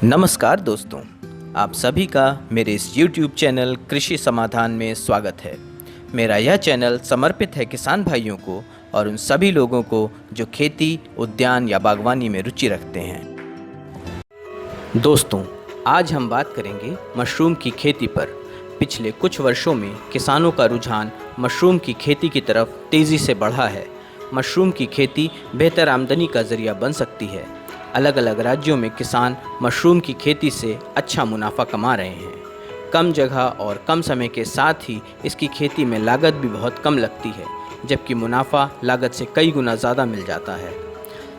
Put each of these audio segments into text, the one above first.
नमस्कार दोस्तों, आप सभी का मेरे इस YouTube चैनल कृषि समाधान में स्वागत है। मेरा यह चैनल समर्पित है किसान भाइयों को और उन सभी लोगों को जो खेती, उद्यान या बागवानी में रुचि रखते हैं। दोस्तों, आज हम बात करेंगे मशरूम की खेती पर। पिछले कुछ वर्षों में किसानों का रुझान मशरूम की खेती की तरफ तेज़ी से बढ़ा है। मशरूम की खेती बेहतर आमदनी का जरिया बन सकती है। अलग अलग राज्यों में किसान मशरूम की खेती से अच्छा मुनाफा कमा रहे हैं। कम जगह और कम समय के साथ ही इसकी खेती में लागत भी बहुत कम लगती है, जबकि मुनाफा लागत से कई गुना ज़्यादा मिल जाता है।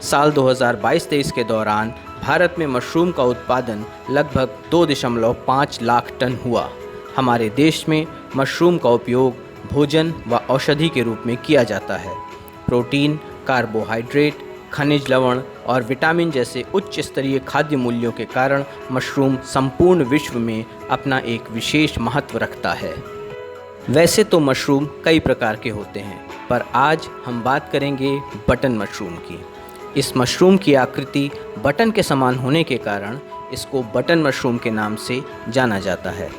साल 2022-23 के दौरान भारत में मशरूम का उत्पादन लगभग 2.5 लाख टन हुआ। हमारे देश में मशरूम का उपयोग भोजन व औषधि के रूप में किया जाता है। प्रोटीन, कार्बोहाइड्रेट, खनिज लवण और विटामिन जैसे उच्च स्तरीय खाद्य मूल्यों के कारण मशरूम संपूर्ण विश्व में अपना एक विशेष महत्व रखता है। वैसे तो मशरूम कई प्रकार के होते हैं, पर आज हम बात करेंगे बटन मशरूम की। इस मशरूम की आकृति बटन के समान होने के कारण इसको बटन मशरूम के नाम से जाना जाता है।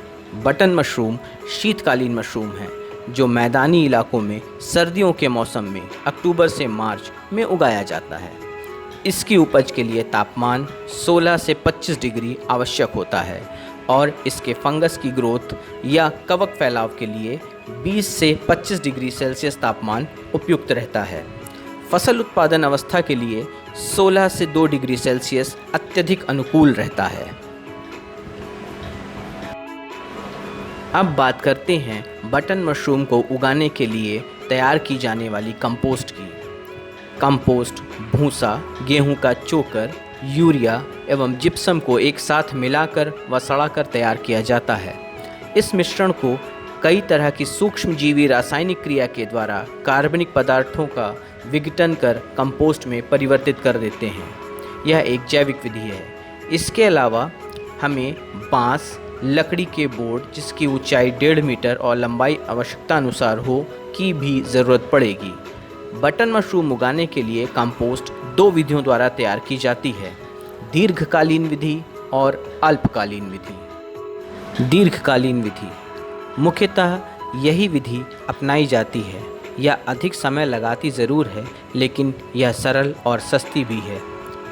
बटन मशरूम शीतकालीन मशरूम है जो मैदानी इलाकों में सर्दियों के मौसम में अक्टूबर से मार्च में उगाया जाता है। इसकी उपज के लिए तापमान 16 से 25 डिग्री आवश्यक होता है और इसके फंगस की ग्रोथ या कवक फैलाव के लिए 20 से 25 डिग्री सेल्सियस तापमान उपयुक्त रहता है। फसल उत्पादन अवस्था के लिए 16 से 2 डिग्री सेल्सियस अत्यधिक अनुकूल रहता है। अब बात करते हैं बटन मशरूम को उगाने के लिए तैयार की जाने वाली कंपोस्ट की। कंपोस्ट भूसा, गेहूं का चोकर, यूरिया एवं जिप्सम को एक साथ मिलाकर व सड़ाकर तैयार किया जाता है। इस मिश्रण को कई तरह की सूक्ष्मजीवी रासायनिक क्रिया के द्वारा कार्बनिक पदार्थों का विघटन कर कंपोस्ट में परिवर्तित कर देते हैं। यह एक जैविक विधि है। इसके अलावा हमें बांस, लकड़ी के बोर्ड जिसकी ऊंचाई 1.5 मीटर और लंबाई आवश्यकता अनुसार हो की भी ज़रूरत पड़ेगी। बटन मशरूम उगाने के लिए कंपोस्ट 2 विधियों द्वारा तैयार की जाती है: दीर्घकालीन विधि और अल्पकालीन विधि। दीर्घकालीन विधि मुख्यतः यही विधि अपनाई जाती है। यह अधिक समय लगाती ज़रूर है, लेकिन यह सरल और सस्ती भी है।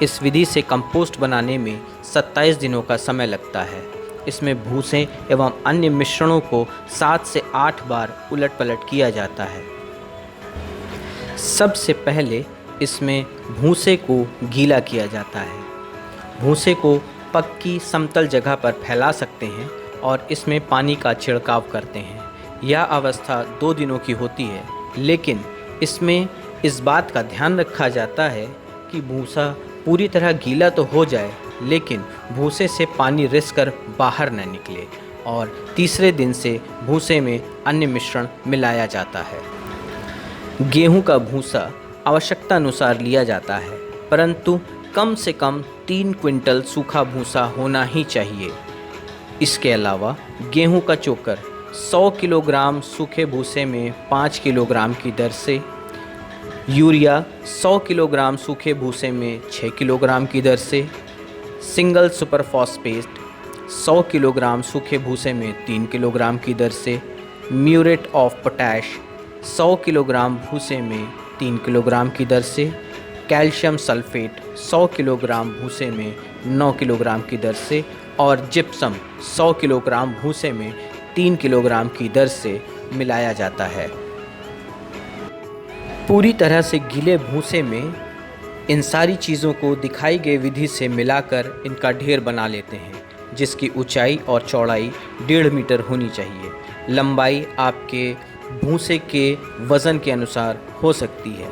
इस विधि से कंपोस्ट बनाने में 27 दिनों का समय लगता है। इसमें भूसे एवं अन्य मिश्रणों को 7 से 8 बार उलट पलट किया जाता है। सबसे पहले इसमें भूसे को गीला किया जाता है। भूसे को पक्की समतल जगह पर फैला सकते हैं और इसमें पानी का छिड़काव करते हैं। यह अवस्था 2 दिनों की होती है, लेकिन इसमें इस बात का ध्यान रखा जाता है कि भूसा पूरी तरह गीला तो हो जाए, लेकिन भूसे से पानी रिस कर बाहर न निकले। और तीसरे दिन से भूसे में अन्य मिश्रण मिलाया जाता है। गेहूं का भूसा आवश्यकता अनुसार लिया जाता है, परंतु कम से कम 3 क्विंटल सूखा भूसा होना ही चाहिए। इसके अलावा गेहूं का चोकर 100 किलोग्राम सूखे भूसे में 5 किलोग्राम की दर से, यूरिया 100 किलोग्राम सूखे भूसे में 6 किलोग्राम की दर से, सिंगल सुपर फॉस्फेट 100 किलोग्राम सूखे भूसे में 3 किलोग्राम की दर से, म्यूरेट ऑफ पोटैश 100 किलोग्राम भूसे में 3 किलोग्राम की दर से, कैल्शियम सल्फेट 100 किलोग्राम भूसे में 9 किलोग्राम की दर से और जिप्सम 100 किलोग्राम भूसे में 3 किलोग्राम की दर से मिलाया जाता है। पूरी तरह से गीले भूसे में इन सारी चीज़ों को दिखाई गई विधि से मिलाकर इनका ढेर बना लेते हैं, जिसकी ऊंचाई और चौड़ाई 1.5 मीटर होनी चाहिए। लंबाई आपके भूसे के वज़न के अनुसार हो सकती है।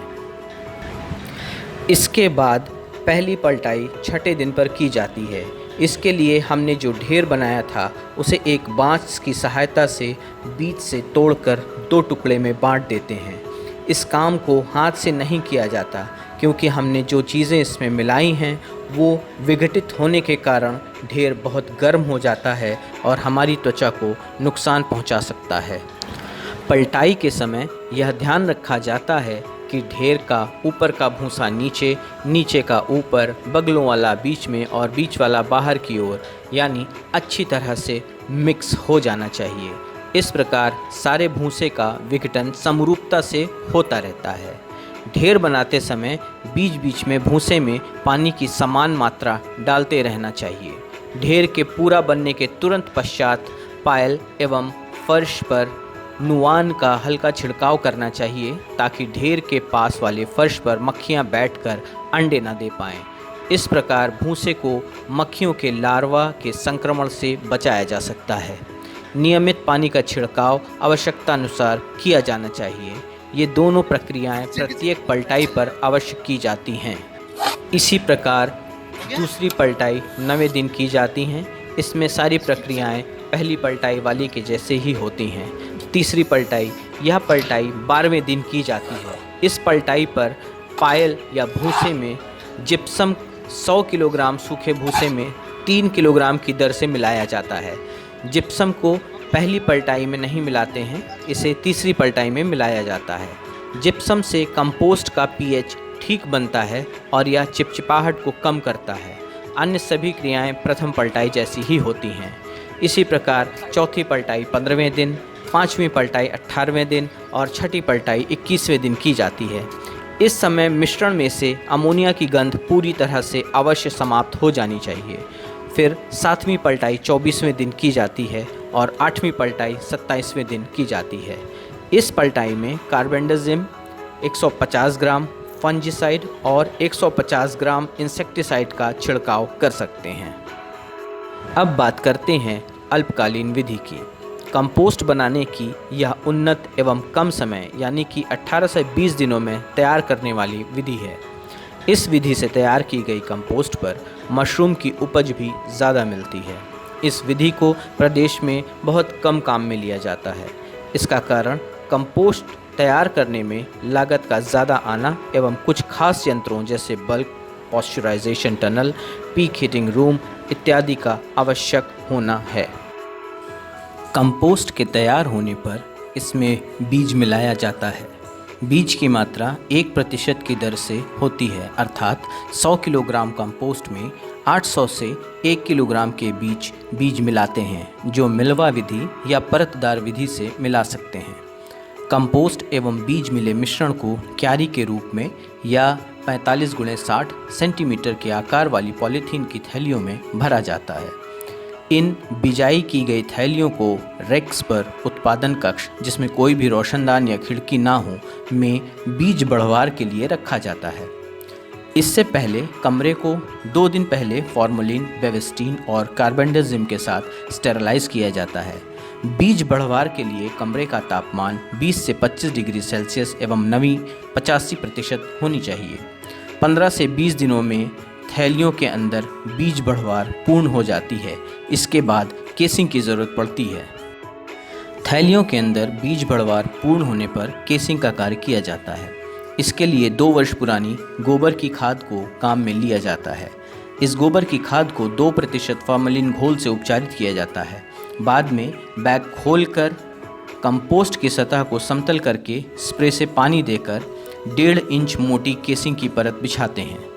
इसके बाद पहली पलटाई छठे दिन पर की जाती है। इसके लिए हमने जो ढेर बनाया था उसे एक बांस की सहायता से बीच से तोड़कर 2 टुकड़े में बांट देते हैं। इस काम को हाथ से नहीं किया जाता, क्योंकि हमने जो चीज़ें इसमें मिलाई हैं वो विघटित होने के कारण ढेर बहुत गर्म हो जाता है और हमारी त्वचा को नुकसान पहुंचा सकता है। पलटाई के समय यह ध्यान रखा जाता है कि ढेर का ऊपर का भूसा नीचे, नीचे का ऊपर, बगलों वाला बीच में और बीच वाला बाहर की ओर, यानी अच्छी तरह से मिक्स हो जाना चाहिए। इस प्रकार सारे भूसे का विघटन समरूपता से होता रहता है। ढेर बनाते समय बीच बीच में भूसे में पानी की समान मात्रा डालते रहना चाहिए। ढेर के पूरा बनने के तुरंत पश्चात पायल एवं फर्श पर नुआन का हल्का छिड़काव करना चाहिए, ताकि ढेर के पास वाले फर्श पर मक्खियां बैठकर अंडे न दे पाएं। इस प्रकार भूसे को मक्खियों के लार्वा के संक्रमण से बचाया जा सकता है। नियमित पानी का छिड़काव आवश्यकतानुसार किया जाना चाहिए। ये दोनों प्रक्रियाएं प्रत्येक पलटाई पर अवश्य की जाती हैं। इसी प्रकार दूसरी पलटाई 9वें दिन की जाती हैं। इसमें सारी प्रक्रियाएं पहली पलटाई वाली के जैसे ही होती हैं। तीसरी पलटाई, यह पलटाई 12वें दिन की जाती है। इस पलटाई पर पायल या भूसे में जिप्सम 100 किलोग्राम सूखे भूसे में 3 किलोग्राम की दर से मिलाया जाता है। जिप्सम को पहली पलटाई में नहीं मिलाते हैं, इसे तीसरी पलटाई में मिलाया जाता है। जिप्सम से कंपोस्ट का पीएच ठीक बनता है और यह चिपचिपाहट को कम करता है। अन्य सभी क्रियाएं प्रथम पलटाई जैसी ही होती हैं। इसी प्रकार चौथी पलटाई 15वें दिन, 5वीं पलटाई 18वें दिन और छठी पलटाई 21वें दिन की जाती है। इस समय मिश्रण में से अमोनिया की गंध पूरी तरह से अवश्य समाप्त हो जानी चाहिए। फिर 7वीं पलटाई 24वें दिन की जाती है और 8वीं पलटाई 27वें दिन की जाती है। इस पलटाई में कार्बेंडाजिम 150 ग्राम, फंजीसाइड और 150 ग्राम इंसेक्टिसाइड का छिड़काव कर सकते हैं। अब बात करते हैं अल्पकालीन विधि की। कंपोस्ट बनाने की यह उन्नत एवं कम समय यानी कि 18 से 20 दिनों में तैयार करने वाली विधि है। इस विधि से तैयार की गई कंपोस्ट पर मशरूम की उपज भी ज़्यादा मिलती है। इस विधि को प्रदेश में बहुत कम काम में लिया जाता है। इसका कारण कंपोस्ट तैयार करने में लागत का ज़्यादा आना एवं कुछ खास यंत्रों जैसे bulk pasteurisation tunnel, peak heating room इत्यादि का आवश्यक होना है। कंपोस्ट के तैयार होने पर इसमें बीज मिलाया जाता है। बीज की मात्रा 1% की दर से होती है, अर्थात 100 किलोग्राम कंपोस्ट में 800 से 1 किलोग्राम के बीज मिलाते हैं, जो मिलवा विधि या परतदार विधि से मिला सकते हैं। कंपोस्ट एवं बीज मिले मिश्रण को क्यारी के रूप में या 45 × 60 सेंटीमीटर के आकार वाली पॉलीथीन की थैलियों में भरा जाता है। इन बिजाई की गई थैलियों को रैक्स पर उत्पादन कक्ष, जिसमें कोई भी रोशनदान या खिड़की ना हो, में बीज बढ़वार के लिए रखा जाता है। इससे पहले कमरे को 2 दिन पहले फॉर्मलिन, बेविस्टीन और कार्बेंडाजिम के साथ स्टेरलाइज किया जाता है। बीज बढ़वार के लिए कमरे का तापमान 20 से 25 डिग्री सेल्सियस एवं नमी 85% होनी चाहिए। 15 से 20 दिनों में थैलियों के अंदर बीज बढ़वार पूर्ण हो जाती है। इसके बाद केसिंग की ज़रूरत पड़ती है। थैलियों के अंदर बीज बढ़वार पूर्ण होने पर केसिंग का कार्य किया जाता है। इसके लिए 2 वर्ष पुरानी गोबर की खाद को काम में लिया जाता है। इस गोबर की खाद को 2% फॉर्मलिन घोल से उपचारित किया जाता है। बाद में बैग खोलकर कंपोस्ट की सतह को समतल करके स्प्रे से पानी देकर 1.5 इंच मोटी केसिंग की परत बिछाते हैं।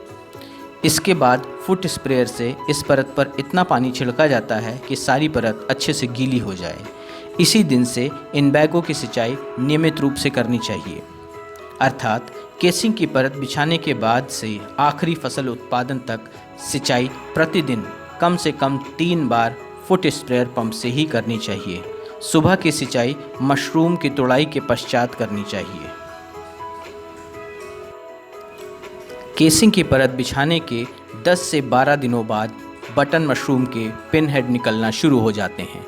इसके बाद फुट स्प्रेयर से इस परत पर इतना पानी छिड़का जाता है कि सारी परत अच्छे से गीली हो जाए। इसी दिन से इन बैगों की सिंचाई नियमित रूप से करनी चाहिए, अर्थात केसिंग की परत बिछाने के बाद से आखिरी फसल उत्पादन तक सिंचाई प्रतिदिन कम से कम 3 बार फुट स्प्रेयर पंप से ही करनी चाहिए। सुबह की सिंचाई मशरूम की तोड़ाई के पश्चात करनी चाहिए। केसिंग की परत बिछाने के 10 से 12 दिनों बाद बटन मशरूम के पिन हेड निकलना शुरू हो जाते हैं।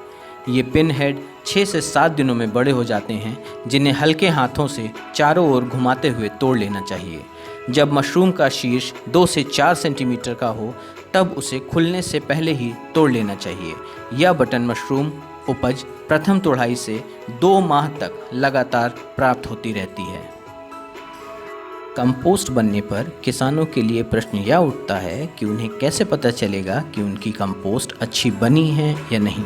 ये पिन हेड 6 से 7 दिनों में बड़े हो जाते हैं, जिन्हें हल्के हाथों से चारों ओर घुमाते हुए तोड़ लेना चाहिए। जब मशरूम का शीर्ष 2 से 4 सेंटीमीटर का हो, तब उसे खुलने से पहले ही तोड़ लेना चाहिए। यह बटन मशरूम उपज प्रथम तोड़ाई से 2 माह तक लगातार प्राप्त होती रहती है। कंपोस्ट बनने पर किसानों के लिए प्रश्न यह उठता है कि उन्हें कैसे पता चलेगा कि उनकी कंपोस्ट अच्छी बनी है या नहीं।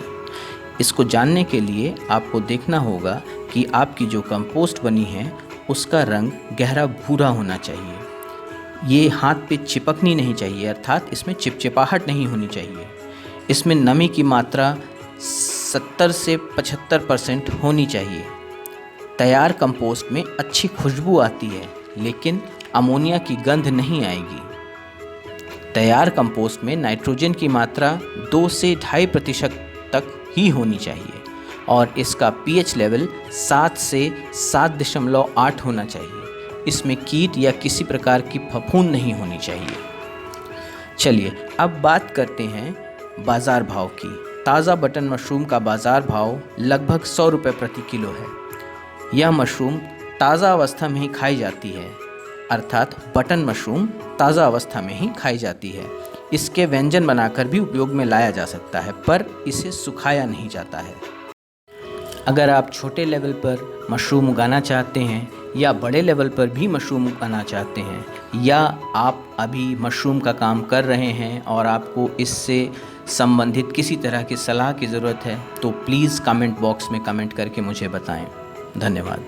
इसको जानने के लिए आपको देखना होगा कि आपकी जो कंपोस्ट बनी है उसका रंग गहरा भूरा होना चाहिए। ये हाथ पे चिपकनी नहीं चाहिए, अर्थात इसमें चिपचिपाहट नहीं होनी चाहिए। इसमें नमी की मात्रा 70 से 75% होनी चाहिए। तैयार कंपोस्ट में अच्छी खुशबू आती है, लेकिन अमोनिया की गंध नहीं आएगी। तैयार कंपोस्ट में नाइट्रोजन की मात्रा 2 से 2.5% तक ही होनी चाहिए और इसका पीएच लेवल 7 से 7.8 होना चाहिए। इसमें कीट या किसी प्रकार की फफूंद नहीं होनी चाहिए। चलिए अब बात करते हैं बाज़ार भाव की। ताज़ा बटन मशरूम का बाज़ार भाव लगभग 100 रुपये प्रति किलो है। यह मशरूम ताज़ा अवस्था में ही खाई जाती है, अर्थात बटन मशरूम ताज़ा अवस्था में ही खाई जाती है। इसके व्यंजन बनाकर भी उपयोग में लाया जा सकता है, पर इसे सुखाया नहीं जाता है। अगर आप छोटे लेवल पर मशरूम उगाना चाहते हैं या बड़े लेवल पर भी मशरूम उगाना चाहते हैं, या आप अभी मशरूम का काम कर रहे हैं और आपको इससे संबंधित किसी तरह की सलाह की ज़रूरत है, तो प्लीज़ कमेंट बॉक्स में कमेंट करके मुझे बताएं। धन्यवाद।